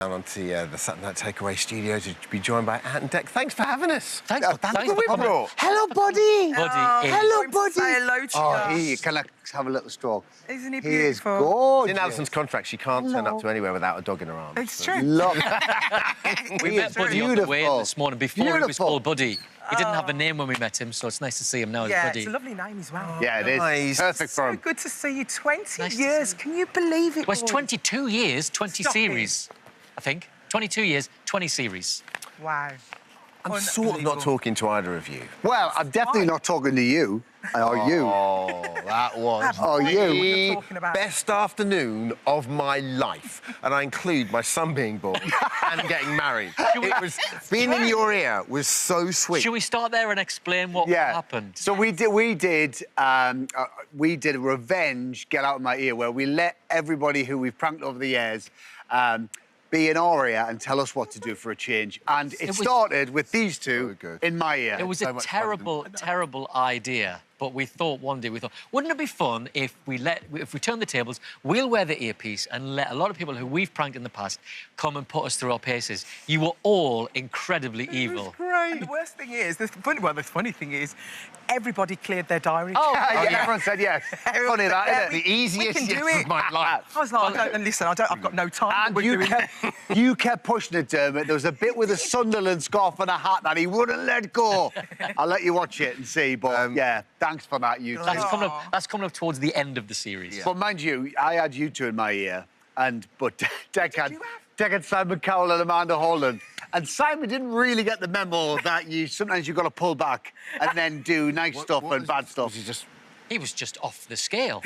Down onto the Saturday Night Takeaway studio to be joined by Ant and Dec. Thanks for having us. Thanks for coming. Hello, buddy. Hello, buddy. Say hello to Oh, you. here, can I have a little stroke? Isn't he He is beautiful? gorgeous. In Alison's contract, she can't turn up to anywhere without a dog in her arms. It's true. Look. We He met is Buddy on the way beautiful. this morning. Before he was Beautiful. called Buddy. He didn't have a name when we met him, so it's nice to see him now as Yeah, Buddy. it's a lovely name as well. Yeah, it is. Nice. Perfect for So him. good to see you. 20 Nice to years. see you. Can you believe it? Well, it's boy? 22 years, 20 Stop it. series, I think. 22 years, 20 series. Wow. I'm sort of not talking to either of you. Well, I'm definitely not talking to you. Or you. Oh, that was Oh, you. What you're the talking about. best afternoon of my life. And I include my son being born and getting married. It was, being in your ear was so sweet. Should we start there and explain what happened? So we did a revenge get out of my ear where we let everybody who we've pranked over the years be in our ear and tell us what to do for a change. And it started with these two in my ear. It was a terrible, terrible idea. But we thought one day, wouldn't it be fun if we turn the tables, we'll wear the earpiece and let a lot of people who we've pranked in the past come and put us through our paces. You were all incredibly evil. Great. And the worst thing is, the funny thing is, everybody cleared their diary. Oh, yeah, everyone said yes. Funny that, isn't it? The easiest we can do yes it. of my life. I was like, listen, I've got no time. And you kept pushing it, Dermot. There was a bit with a Sunderland scarf and a hat that he wouldn't let go. I'll let you watch it and see, but yeah, thanks for that, you two. That's coming up towards the end of the series. Yeah. But mind you, I had you two in my ear, but Dec had Simon Cowell and Amanda Holland. And Simon didn't really get the memo that sometimes you've got to pull back and then do nice stuff and bad stuff. He was just off the scale.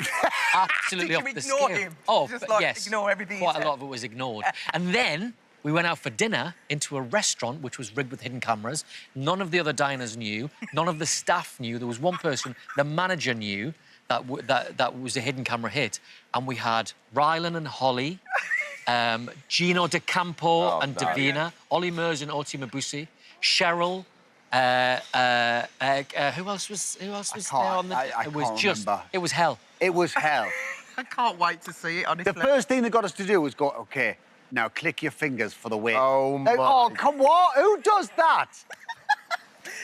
Absolutely Did off you the ignore scale. him? Oh, Just but like yes. ignore everything he Quite said? a lot of it was ignored. And then we went out for dinner into a restaurant which was rigged with hidden cameras. None of the other diners knew. None of the staff knew. There was one person, the manager knew that was a hidden camera hit. And we had Rylan and Holly, Gino De Campo and Davina, Ollie Mers and Oti Mabusi, Cheryl. Who else was there on the? I can't remember. It was hell. It was hell. I can't wait to see it, honestly. The first thing they got us to do was go, OK, now click your fingers for the win. Oh, my. Oh, come on. Who does that?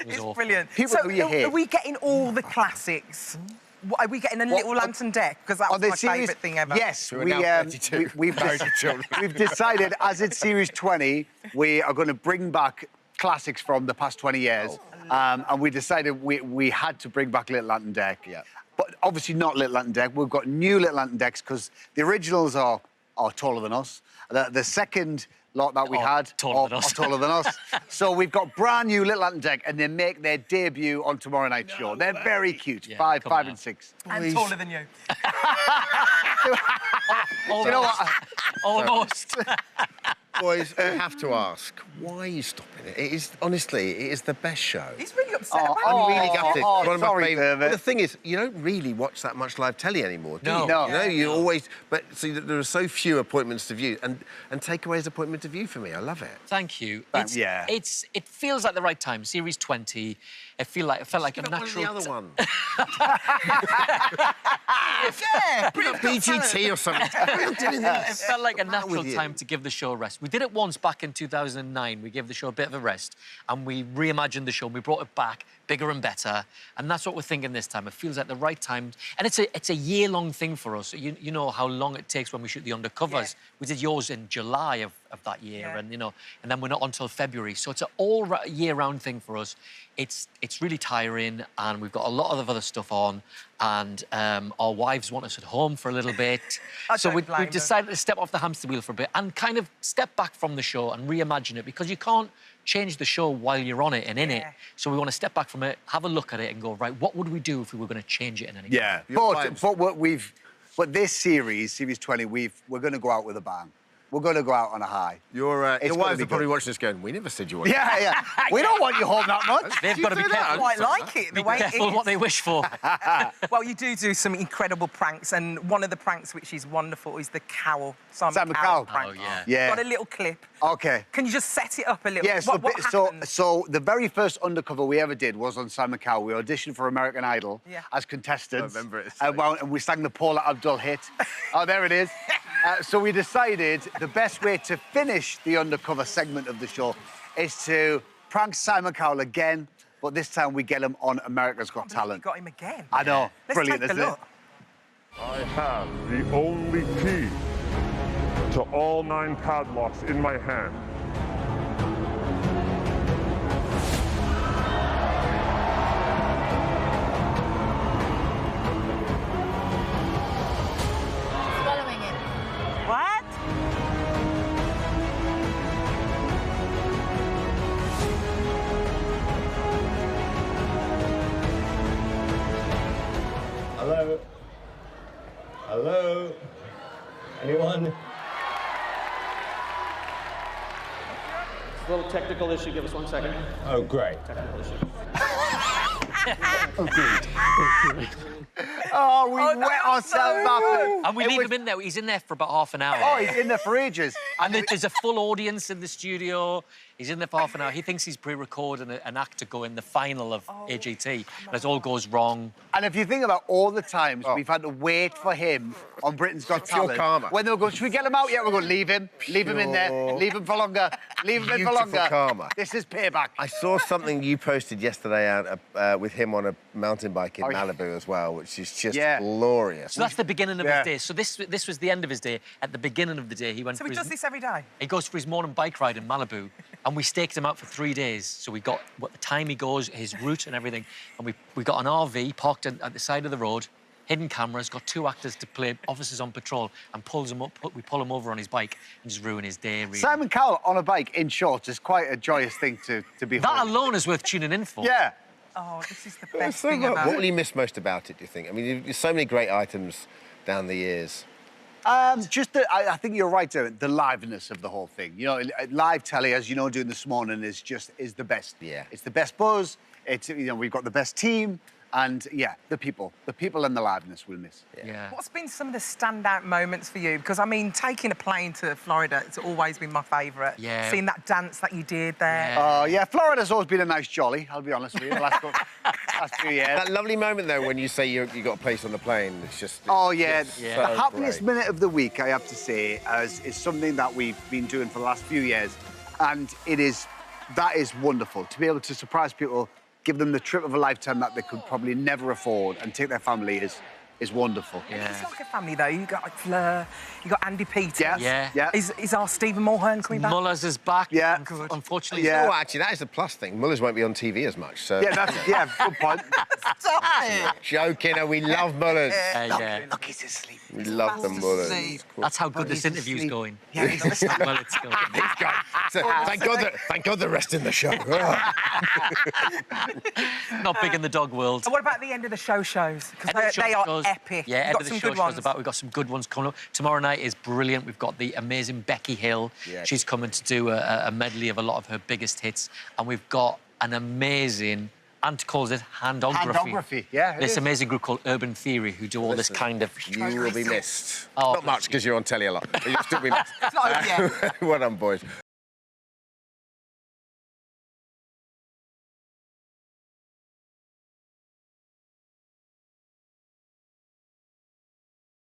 It's awful. brilliant. People who you hate. Are we getting all the classics? Are we getting a little Ant and Dec? Because that was my favourite thing ever. Yes, we've We've decided, as it's Series 20, we are going to bring back classics from the past 20 years. And we decided we had to bring back Little Ant and Dec. Yeah. But obviously not Little Ant and Dec. We've got new Little Ant and Decs because the originals are taller than us. The second lot that we had taller are taller than us. So we've got brand new Little Ant and Dec, and they make their debut on tomorrow night's show. They're very cute. Yeah, five come and 6. And taller than you. Almost. You know what? Almost. Boys, I have to ask, why are you stopping it? It is, honestly, it is the best show. He's really upset about I'm it. really gutted. oh, One of my sorry, favourite. Dermot. But the thing is, you don't really watch that much live telly anymore, do No. you? No. You know, you always... But see, there are so few appointments to view, and Takeaway's appointment to view for me. I love it. Thank you. Yeah. It feels like the right time. Series 20. It felt like a natural. One of the other one. Yeah, BGT or something. I'm doing It this. felt like a Not natural with you. time to give the show a rest. We did it once back in 2009. We gave the show a bit of a rest, and we reimagined the show. And we brought it back bigger and better, and that's what we're thinking this time. It feels like the right time, and it's a year-long thing for us. You know how long it takes when we shoot the undercovers. Yeah. We did yours in July of that year, Yeah. and and then we're not until February. So it's an all year-round thing for us. It's really tiring, and we've got a lot of other stuff on, and our wives want us at home for a little bit. So don't we've blame them. decided to step off the hamster wheel for a bit and kind of step back from the show and reimagine it, because you can't change the show while you're on it and in it. So we want to step back from it, have a look at it, and go, right, what would we do if we were going to change it in any way? Yeah, but this series 20, we're going to go out with a bang. We're going to go out on a high. Your It's gonna wives be are probably good. watching this going, we never said you wanted Yeah. We don't want you home that much. They've You got to be say that? careful. I quite like it, the Be way it careful is. what they wish for. Well, you do some incredible pranks, and one of the pranks which is wonderful is the Cowell, Simon Cowell prank. Oh, yeah. Yeah. Got a little clip. OK. Can you just set it up a little? Yes, what happened? so the very first undercover we ever did was on Simon Cowell. We auditioned for American Idol Yeah. as contestants. I remember it. And we sang the Paula Abdul hit. Oh, there it is. So we decided the best way to finish the undercover segment of the show is to prank Simon Cowell again, but this time we get him on America's Got Talent. You got him again. I know. Let's Brilliant, take a isn't look. it? I have the only key to all 9 padlocks in my hand. Following him. What? Hello? Hello? Anyone? It's a little technical issue. Give us 1 second. Oh, great. Technical issue. Oh, we Oh, that wet was so ourselves up. good. And we It leave was- him in there. He's in there for about half an hour. Oh, he's in there for ages. And there's a full audience in the studio. He's in there for half an hour. He thinks he's pre-recording an act to go in the final of AGT, and it all goes wrong. And if you think about all the times we've had to wait for him on Britain's Got Pure Talent, karma. when they were going, should we get him out yet? We're going, leave him in there, Pure leave him for longer, leave him in for beautiful longer. karma. This is payback. I saw something you posted yesterday with him on a mountain bike in Oh, yeah. Malibu as well, which is just Yeah. glorious. So that's the beginning of Yeah. his day. So this was the end of his day. At the beginning of the day, he went So for he his... does this every day? He goes for his morning bike ride in Malibu, and we staked him out for 3 days. So we got what the time he goes, his route and everything, and we got an RV parked at the side of the road, hidden cameras, got 2 actors to play officers on patrol, and pulls him up. We pull him over on his bike and just ruin his day. Really. Simon Cowell on a bike in shorts is quite a joyous thing to behold. That alone is worth tuning in for. Yeah. Oh, this is the best thing about What will it. you miss most about it, do you think? I mean, there's so many great items down the years. I think you're right, Derek, the liveliness of the whole thing. You know, live telly, as you know, doing this morning is the best. Yeah. It's the best buzz. It's, you know, we've got the best team. And, yeah, the people and the liveliness we'll miss. Yeah. What's been some of the standout moments for you? Because, I mean, taking a plane to Florida, it's always been my favourite. Yeah. Seeing that dance that you did there. Yeah. Yeah, Florida's always been a nice jolly, I'll be honest with you, the last few years. That lovely moment, though, when you say you got a place on the plane, it's just... Oh, yeah. it's Yeah. The so happiest great. minute of the week, I have to say, is something that we've been doing for the last few years. And that is wonderful, to be able to surprise people, give them the trip of a lifetime that they could probably never afford, and take their family is wonderful. Yeah. It's like a family, though. You got like Fleur, you got Andy Peters. Yeah. Is our Stephen Mulhern coming back? Mullers is back. Yeah. Good. Unfortunately, Yeah. Oh, actually, that is a plus thing. Mullers won't be on TV as much, so... Yeah, good point. Stop it! Joking, and we love Mullers. yeah. Look, he's asleep. We love the Mullers. asleep. That's how good this he's interview's asleep. going. Yeah, he's asleep. Well, it's going. So, thank God they're resting the show. Not big in the dog world. And what about the end of the shows? End Because of the show they are shows- epic. Yeah, You've end got of the some show good shows ones. about. We've got some good ones coming up. Tomorrow night is brilliant. We've got the amazing Becky Hill. Yeah. She's coming to do a medley of a lot of her biggest hits. And we've got an amazing, Ant calls it handography. Handography, yeah, it This is. amazing group called Urban Theory who do all this kind of... You will be missed. Oh, Not much, because you're on telly a lot, but you'll still be missed. It's not over yet. Well done, boys.